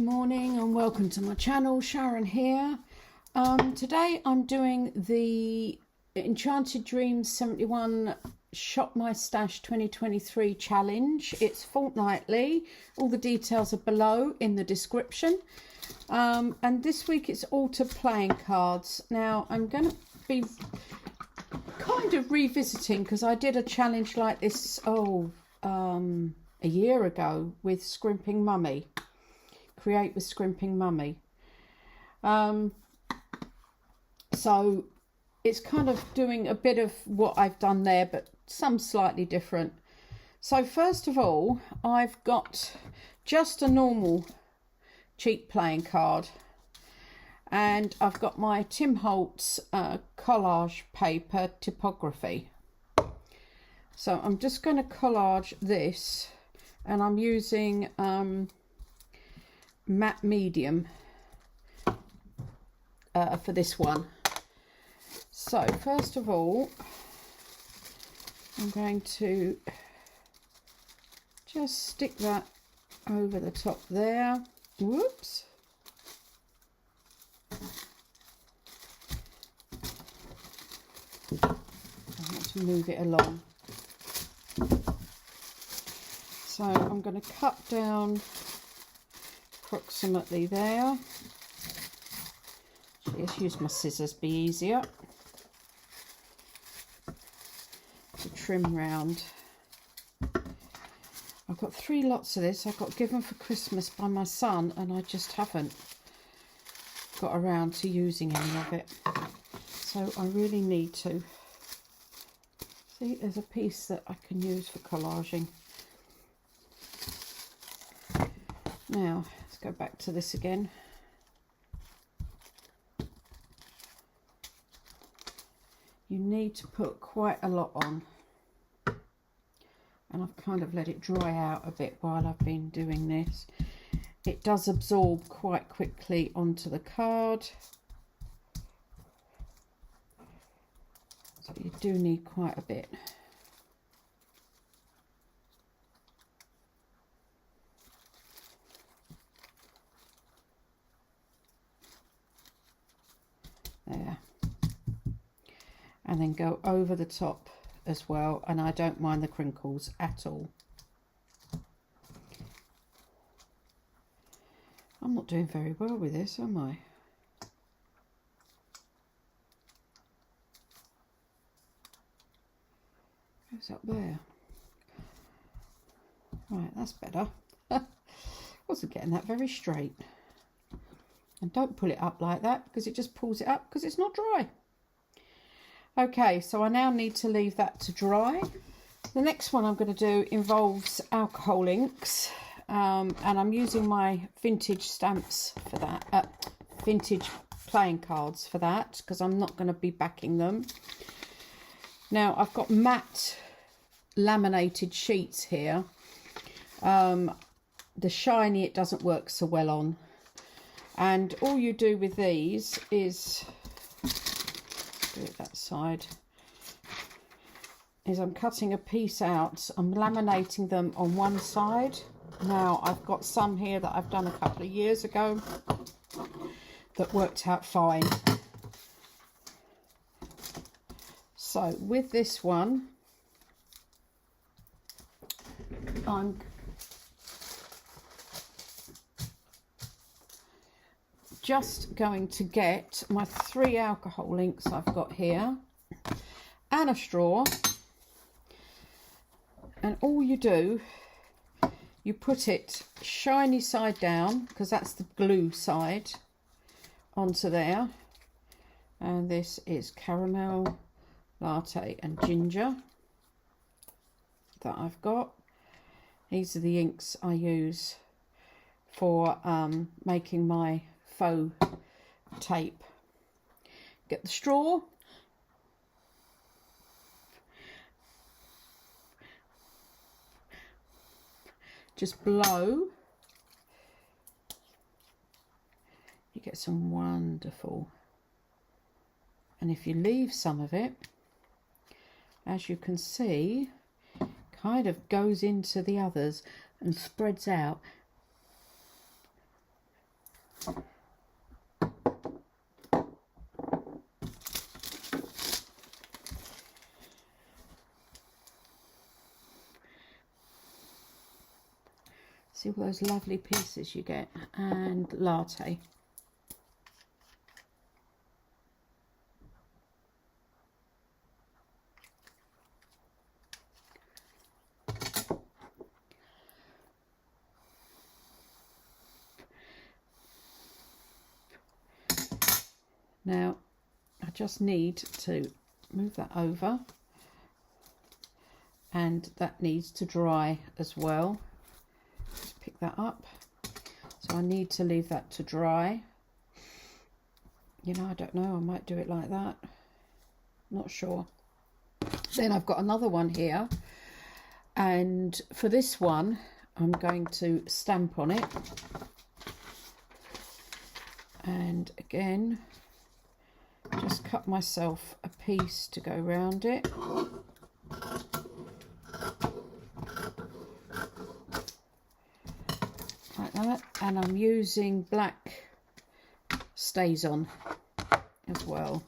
morning and welcome to my channel. Sharon here. Today I'm doing the Enchanted Dreams 71 Shop My Stash 2023 challenge. It's fortnightly. All the details are below in the description. And this week it's altar playing cards. Now I'm going to be kind of revisiting because I did a challenge like this a year ago with Scrimping Mummy. Create with Scrimping Mummy. So it's kind of doing a bit of what I've done there, but some slightly different. So first of all, I've got just a normal cheap playing card, and I've got my Tim Holtz collage paper typography. So I'm just going to collage this, and I'm using matte medium for this one. So first of all, I'm going to just stick that over the top there. Whoops. I want to move it along. So I'm going to cut down approximately there. Let's use my scissors, be easier to trim round. I've got 3 lots of this. I got given for Christmas by my son, and I just haven't got around to using any of it. So I really need to. See, there's a piece that I can use for collaging. Now, let's go back to this again. You need to put quite a lot on. And I've kind of let it dry out a bit while I've been doing this. It does absorb quite quickly onto the card. So you do need quite a bit. There. And then go over the top as well, and I don't mind the crinkles at all. I'm not doing very well with this, am I? Goes up there. Right, that's better. Wasn't getting that very straight. And don't pull it up like that, because it just pulls it up because it's not dry. Okay, so I now need to leave that to dry. The next one I'm going to do involves alcohol inks, and I'm using my vintage stamps for that, vintage playing cards for that, because I'm not going to be backing them. Now I've got matte laminated sheets here. The shiny it doesn't work so well on, and all you do with these is do it that side, is I'm cutting a piece out, I'm laminating them on one side. Now I've got some here that I've done a couple of years ago that worked out fine. So with this one, I'm just going to get my 3 alcohol inks I've got here and a straw, and all you do, you put it shiny side down, because that's the glue side, onto there. And this is caramel, latte and ginger that I've got. These are the inks I use for making my faux tape. Get the straw, just blow, you get some wonderful, and if you leave some of it, as you can see, kind of goes into the others and spreads out. See all those lovely pieces you get, and latte. Now I just need to move that over, and that needs to dry as well. Just pick that up. So I need to leave that to dry. You know, I don't know, I might do it like that. Not sure. Then I've got another one here, and for this one I'm going to stamp on it, and again just cut myself a piece to go around it. Like that, and I'm using black stays on as well.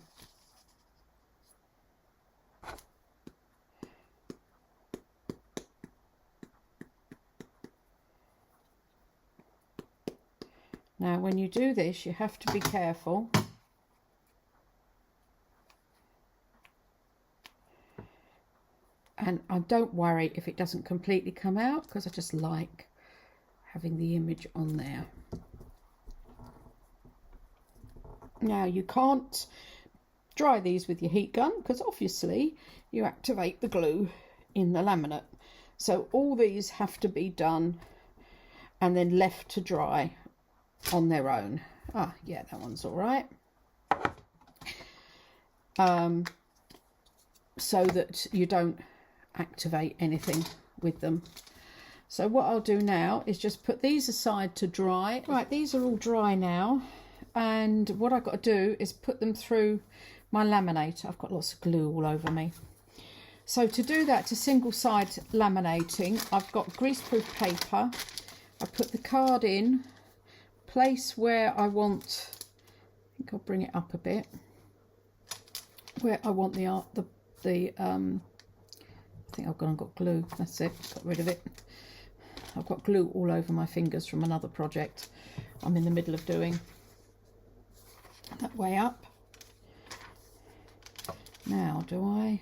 Now when you do this you have to be careful. And don't worry if it doesn't completely come out, because I just like having the image on there. Now you can't dry these with your heat gun because obviously you activate the glue in the laminate. So all these have to be done and then left to dry on their own. Ah, yeah, that one's all right. So that you don't activate anything with them. So what I'll do now is just put these aside to dry. Right, these are all dry now, and what I've got to do is put them through my laminate. I've got lots of glue all over me. So to do that, to single side laminating, I've got greaseproof paper. I put the card in, place where I want, I think I'll bring it up a bit, where I want I think I've gone and got glue. That's it, got rid of it. I've got glue all over my fingers from another project I'm in the middle of doing. That way up. Now do I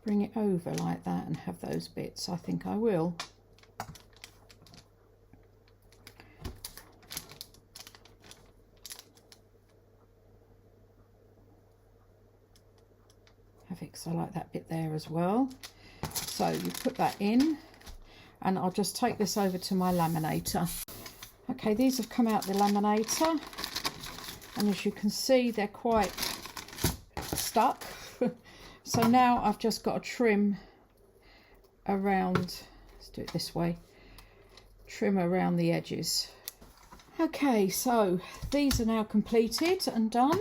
bring it over like that and have those bits? I think I will. Because I like that bit there as well. So you put that in, and I'll just take this over to my laminator. Okay, these have come out the laminator, and as you can see they're quite stuck. So now I've just got to trim around, let's do it this way, trim around the edges. Okay, so these are now completed and done,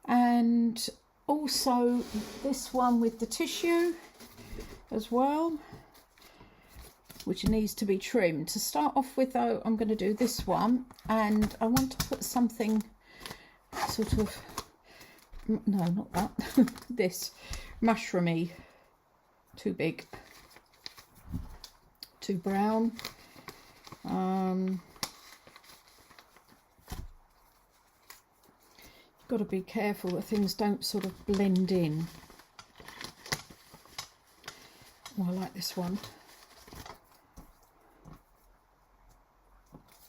and also this one with the tissue as well, which needs to be trimmed. To start off with though, I'm going to do this one, and I want to put something sort of, no, not that, this mushroomy, too big, too brown. Got to be careful that things don't sort of blend in. Oh, I like this one.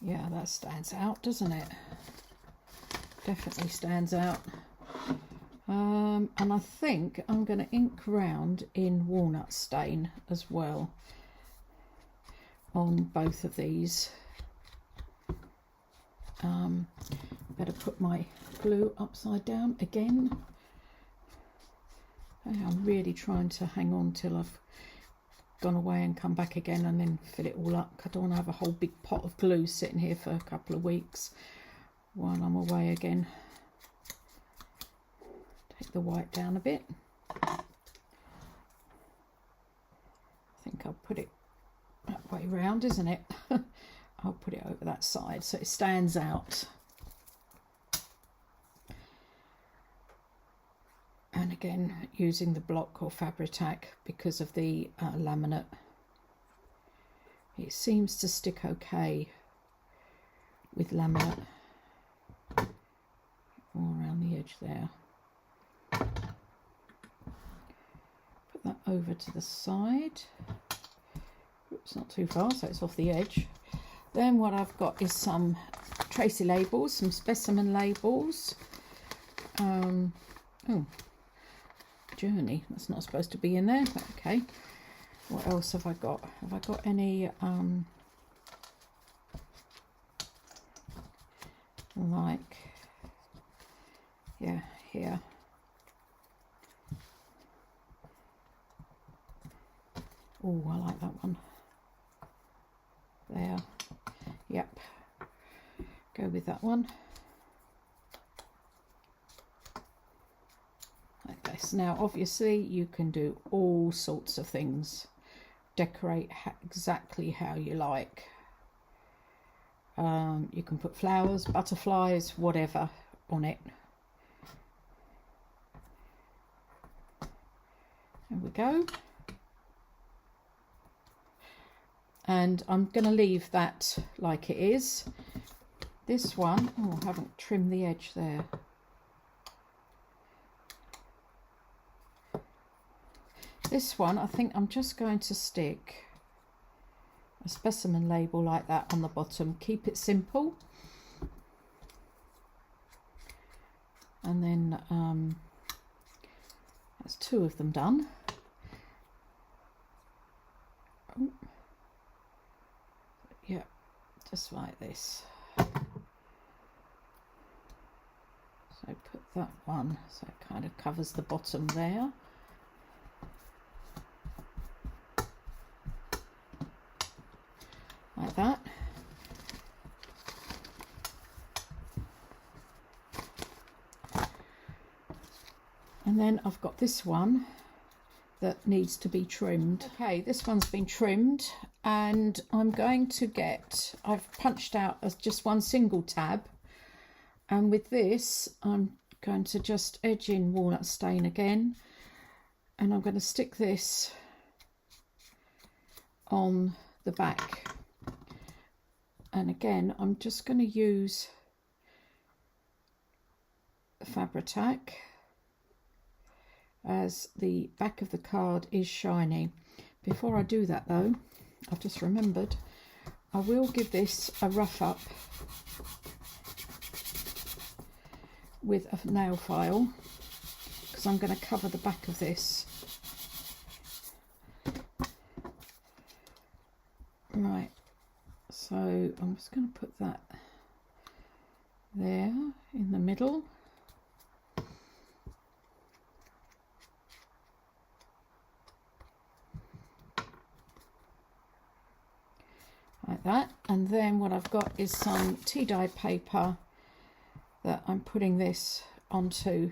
Yeah, that stands out, doesn't it? Definitely stands out. And I think I'm going to ink round in walnut stain as well on both of these. Better put my glue upside down again. I'm really trying to hang on till I've gone away and come back again and then fill it all up. I don't want to have a whole big pot of glue sitting here for a couple of weeks while I'm away again. Take the white down a bit. I think I'll put it that way round, isn't it? I'll put it over that side so it stands out. And again, using the block or Fabri-Tac because of the laminate. It seems to stick okay with laminate. All around the edge there. Put that over to the side. Oops, not too far, so it's off the edge. Then what I've got is some Tracy labels, some specimen labels. Oh, journey, that's not supposed to be in there, but okay. What else have I got? Have I got any like, yeah, here. Oh, I like that one. There. Yep. Go with that one. Like this. Now, obviously, you can do all sorts of things. Decorate exactly how you like. You can put flowers, butterflies, whatever on it. There we go. And I'm going to leave that like it is. This one, oh, I haven't trimmed the edge there. This one, I think I'm just going to stick a specimen label like that on the bottom. Keep it simple. And then that's 2 of them done. Oh. Yeah, just like this. So put that one, so it kind of covers the bottom there. Like that. And then I've got this one that needs to be trimmed. Okay, this one's been trimmed, and I'm going to get, I've punched out just one single tab, and with this I'm going to just edge in walnut stain again, and I'm going to stick this on the back. And again, I'm just going to use Fabri-Tac, as the back of the card is shiny. Before I do that though, I've just remembered, I will give this a rough up with a nail file, because I'm going to cover the back of this. Right, so I'm just going to put that there in the middle. Like that, and then what I've got is some tea dye paper that I'm putting this onto.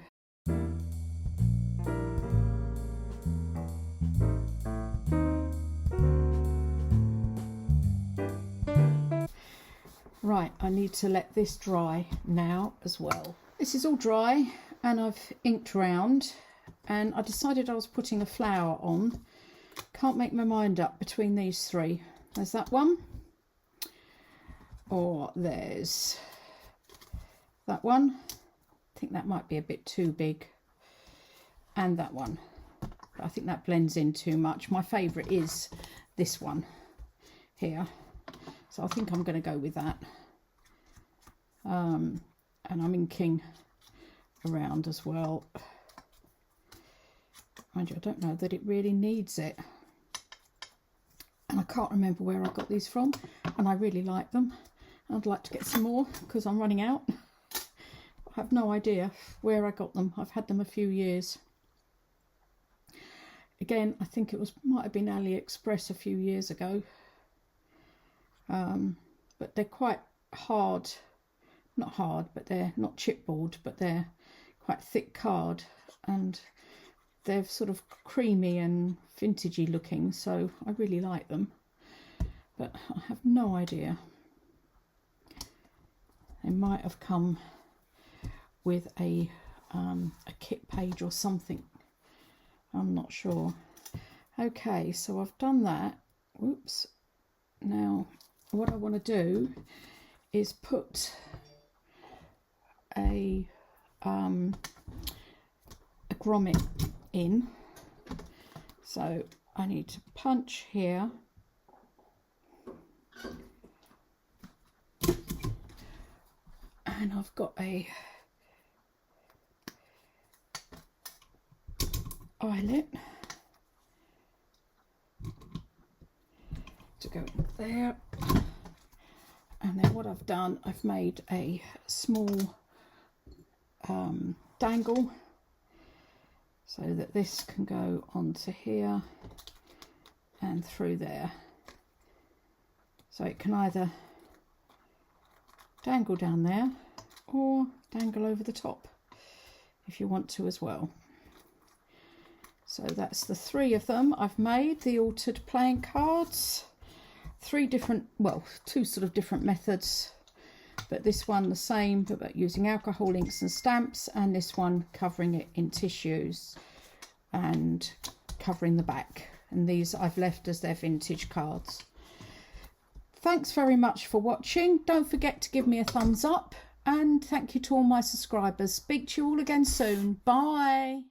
Right, I need to let this dry now as well. This is all dry and I've inked round, and I decided I was putting a flower on. Can't make my mind up between these 3. There's that one. Or there's that one. I think that might be a bit too big. And that one. I think that blends in too much. My favourite is this one here. So I think I'm going to go with that. And I'm inking around as well. Mind you, I don't know that it really needs it. And I can't remember where I got these from. And I really like them. I'd like to get some more because I'm running out. I have no idea where I got them. I've had them a few years. Again, I think it might have been AliExpress a few years ago. But they're quite hard. Not hard, but they're not chipboard, but they're quite thick card. And they're sort of creamy and vintagey looking. So I really like them. But I have no idea They might have come with a kit page or something. I'm not sure. Okay, so I've done that. Whoops. Now, what I want to do is put a grommet in. So I need to punch here. And I've got a eyelet to go in there. And then what I've done, I've made a small dangle so that this can go onto here and through there. So it can either dangle down there or dangle over the top if you want to as well. So that's the 3 of them I've made, the altered playing cards. 3 different, well, 2 sort of different methods, but this one the same, but using alcohol inks and stamps, and this one covering it in tissues and covering the back. And these I've left as their vintage cards. Thanks very much for watching. Don't forget to give me a thumbs up, and thank you to all my subscribers. Speak to you all again soon. Bye.